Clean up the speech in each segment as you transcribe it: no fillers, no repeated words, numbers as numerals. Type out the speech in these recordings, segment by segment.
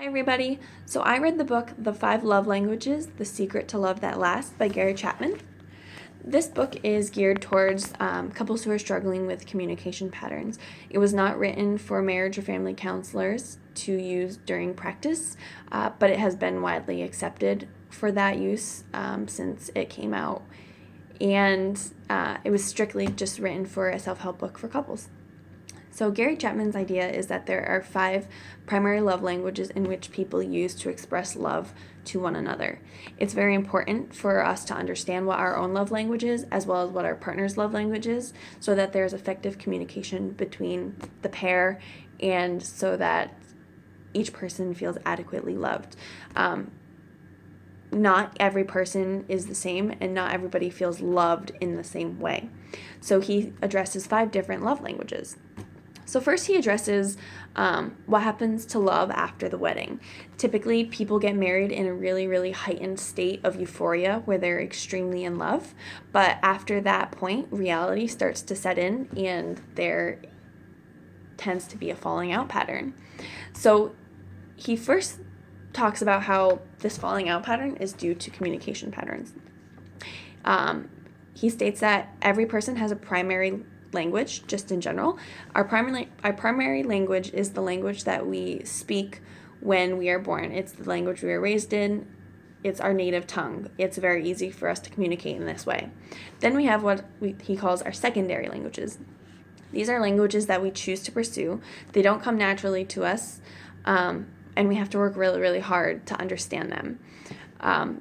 Hi everybody. So I read the book The Five Love Languages: The Secret to Love That Lasts by Gary Chapman. This book is geared towards couples who are struggling with communication patterns. It was not written for marriage or family counselors to use during practice, but it has been widely accepted for that use since it came out. And it was strictly just written for a self-help book for couples. So Gary Chapman's idea is that there are 5 primary love languages in which people use to express love to one another. It's very important for us to understand what our own love language is, as well as what our partner's love language is, so that there's effective communication between the pair and so that each person feels adequately loved. Not every person is the same, and not everybody feels loved in the same way. So he addresses 5 different love languages. So first he addresses what happens to love after the wedding. Typically, people get married in a really, really heightened state of euphoria where they're extremely in love. But after that point, reality starts to set in and there tends to be a falling out pattern. So he first talks about how this falling out pattern is due to communication patterns. He states that every person has a primary language, just in general. Our primary language is the language that we speak when we are born. It's the language we are raised in. It's our native tongue. It's very easy for us to communicate in this way. Then we have what he calls our secondary languages. These are languages that we choose to pursue. They don't come naturally to us, and we have to work really, really hard to understand them.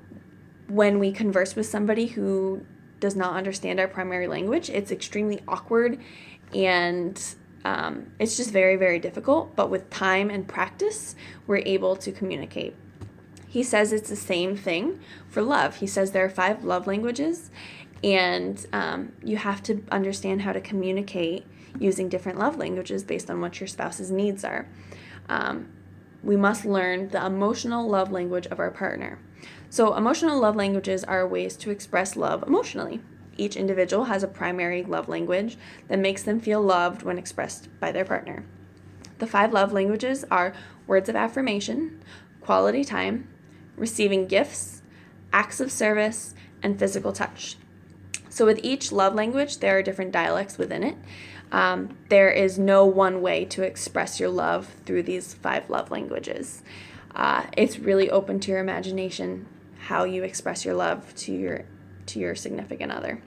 When we converse with somebody who does not understand our primary language, it's extremely awkward and it's just very, very difficult. But with time and practice, we're able to communicate. He says it's the same thing for love. He says there are 5 love languages, and you have to understand how to communicate using different love languages based on what your spouse's needs are. We must learn the emotional love language of our partner. So emotional love languages are ways to express love emotionally. Each individual has a primary love language that makes them feel loved when expressed by their partner. The 5 love languages are words of affirmation, quality time, receiving gifts, acts of service, and physical touch. So with each love language, there are different dialects within it. There is no one way to express your love through these 5 love languages. It's really open to your imagination how you express your love to your significant other.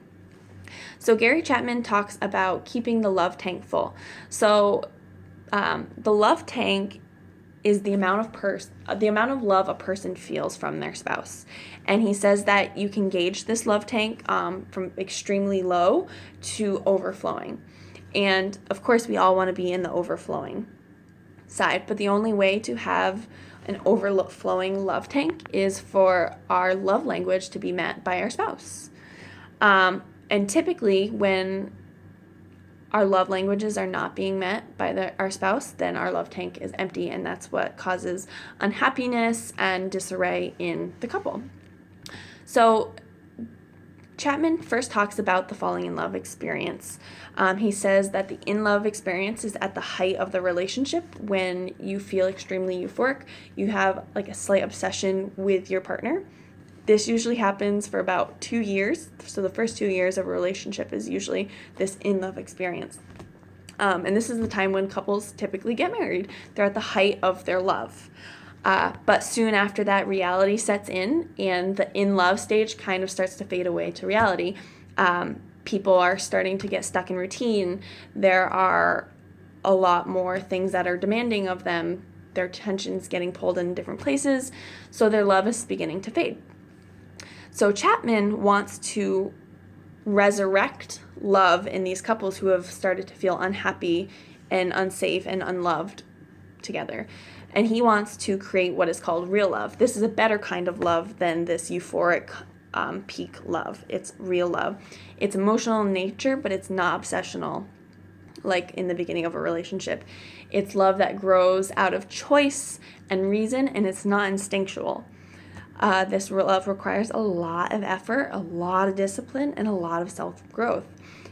So Gary Chapman talks about keeping the love tank full. So the love tank is the amount of love a person feels from their spouse. And he says that you can gauge this love tank from extremely low to overflowing. And of course, we all want to be in the overflowing side, but the only way to have an overflowing love tank is for our love language to be met by our spouse. And typically, when our love languages are not being met by our spouse, then our love tank is empty, and that's what causes unhappiness and disarray in the couple. So Chapman first talks about the falling in love experience. He says that the in love experience is at the height of the relationship when you feel extremely euphoric. You have like a slight obsession with your partner. This usually happens for about 2 years. So the first 2 years of a relationship is usually this in love experience. And this is the time when couples typically get married. They're at the height of their love. But soon after that, reality sets in, and the in-love stage kind of starts to fade away to reality. People are starting to get stuck in routine. There are a lot more things that are demanding of them. Their attention's getting pulled in different places, so their love is beginning to fade. So Chapman wants to resurrect love in these couples who have started to feel unhappy and unsafe and unloved together. And he wants to create what is called real love. This is a better kind of love than this euphoric peak love. It's real love. It's emotional in nature, but it's not obsessional like in the beginning of a relationship. It's love that grows out of choice and reason, and it's not instinctual. This love requires a lot of effort, a lot of discipline, and a lot of self-growth.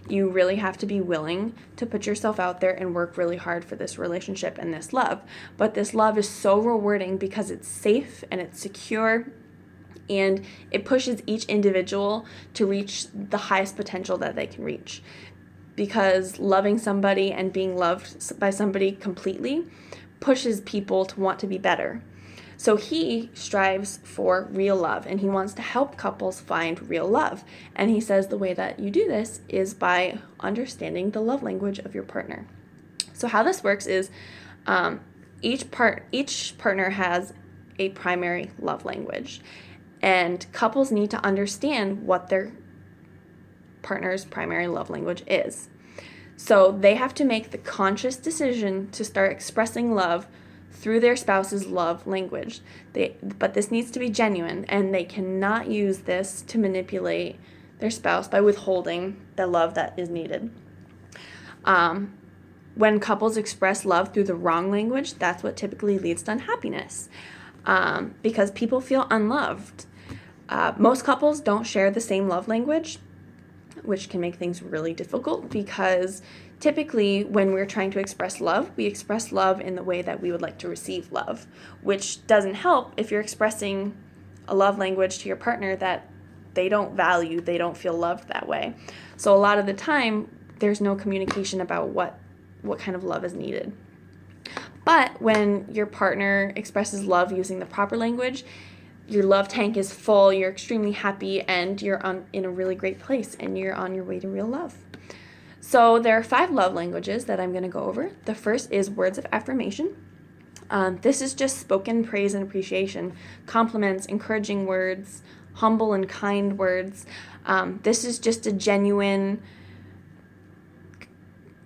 You really have to be willing to put yourself out there and work really hard for this relationship and this love. But this love is so rewarding because it's safe and it's secure, and it pushes each individual to reach the highest potential that they can reach. Because loving somebody and being loved by somebody completely pushes people to want to be better. So he strives for real love, and he wants to help couples find real love. And he says the way that you do this is by understanding the love language of your partner. So how this works is each partner has a primary love language, and couples need to understand what their partner's primary love language is. So they have to make the conscious decision to start expressing love through their spouse's love language. But this needs to be genuine, and they cannot use this to manipulate their spouse by withholding the love that is needed. When couples express love through the wrong language, that's what typically leads to unhappiness, because people feel unloved. Most couples don't share the same love language, which can make things really difficult, because typically when we're trying to express love, we express love in the way that we would like to receive love, which doesn't help if you're expressing a love language to your partner that they don't value, they don't feel loved that way. So a lot of the time, there's no communication about what kind of love is needed. But when your partner expresses love using the proper language, your love tank is full, you're extremely happy, and you're in a really great place, and you're on your way to real love. So there are 5 love languages that I'm going to go over. The first is words of affirmation. This is just spoken praise and appreciation, compliments, encouraging words, humble and kind words. This is just a genuine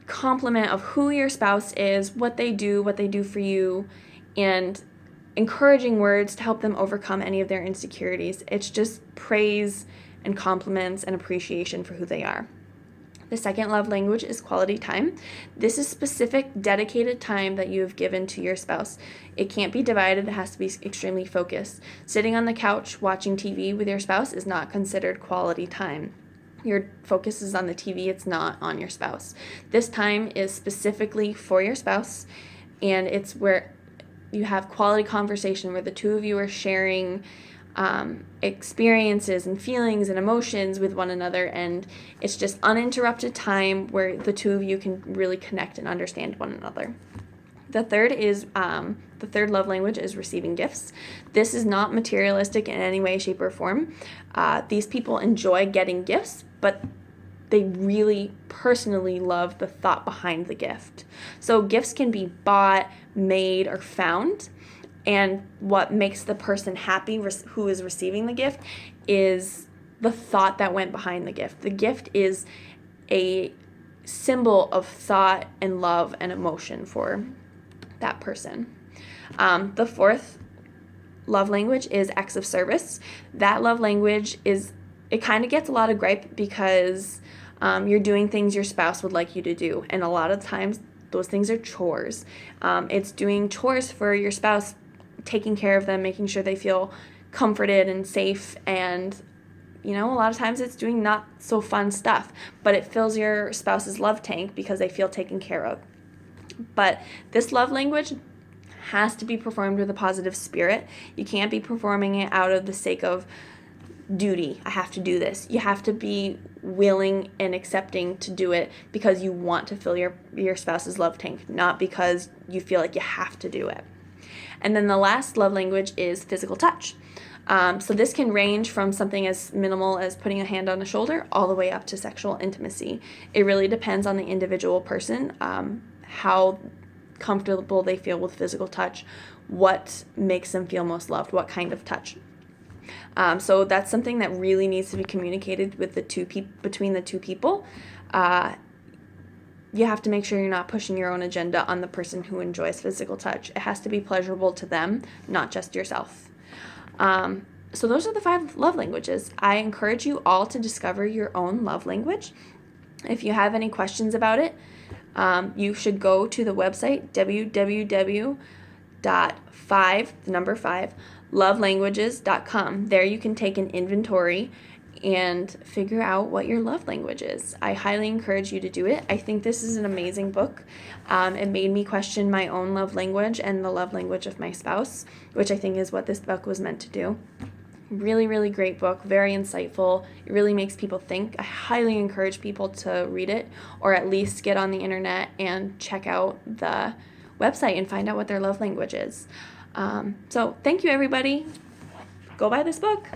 compliment of who your spouse is, what they do for you, and encouraging words to help them overcome any of their insecurities. It's just praise and compliments and appreciation for who they are. The second love language is quality time. This is specific, dedicated time that you have given to your spouse. It can't be divided. It has to be extremely focused. Sitting on the couch watching TV with your spouse is not considered quality time. Your focus is on the TV. It's not on your spouse. This time is specifically for your spouse, and it's where you have quality conversation where the two of you are sharing experiences and feelings and emotions with one another, and it's just uninterrupted time where the two of you can really connect and understand one another. The third love language is receiving gifts. This is not materialistic in any way, shape, or form. These people enjoy getting gifts, but they really personally love the thought behind the gift. So gifts can be bought, made, or found. And what makes the person happy who is receiving the gift is the thought that went behind the gift. The gift is a symbol of thought and love and emotion for that person. The fourth love language is acts of service. That love language it kind of gets a lot of gripe because you're doing things your spouse would like you to do. And a lot of times those things are chores. It's doing chores for your spouse, taking care of them, making sure they feel comforted and safe. And, a lot of times it's doing not so fun stuff, but it fills your spouse's love tank because they feel taken care of. But this love language has to be performed with a positive spirit. You can't be performing it out of the sake of duty. I have to do this. You have to be willing and accepting to do it because you want to fill your spouse's love tank, not because you feel like you have to do it. And then the last love language is physical touch. So this can range from something as minimal as putting a hand on a shoulder all the way up to sexual intimacy. It really depends on the individual person, how comfortable they feel with physical touch, what makes them feel most loved, what kind of touch. So that's something that really needs to be communicated with between the two people. You have to make sure you're not pushing your own agenda on the person who enjoys physical touch. It has to be pleasurable to them, not just yourself. So those are the 5 love languages. I encourage you all to discover your own love language. If you have any questions about it, you should go to the website www.5lovelanguages.com. There you can take an inventory and figure out what your love language is. I highly encourage you to do it. I think this is an amazing book. It made me question my own love language and the love language of my spouse, which I think is what this book was meant to do. Really, really great book, very insightful. It really makes people think. I highly encourage people to read it, or at least get on the internet and check out the website and find out what their love language is. So thank you, everybody. Go buy this book.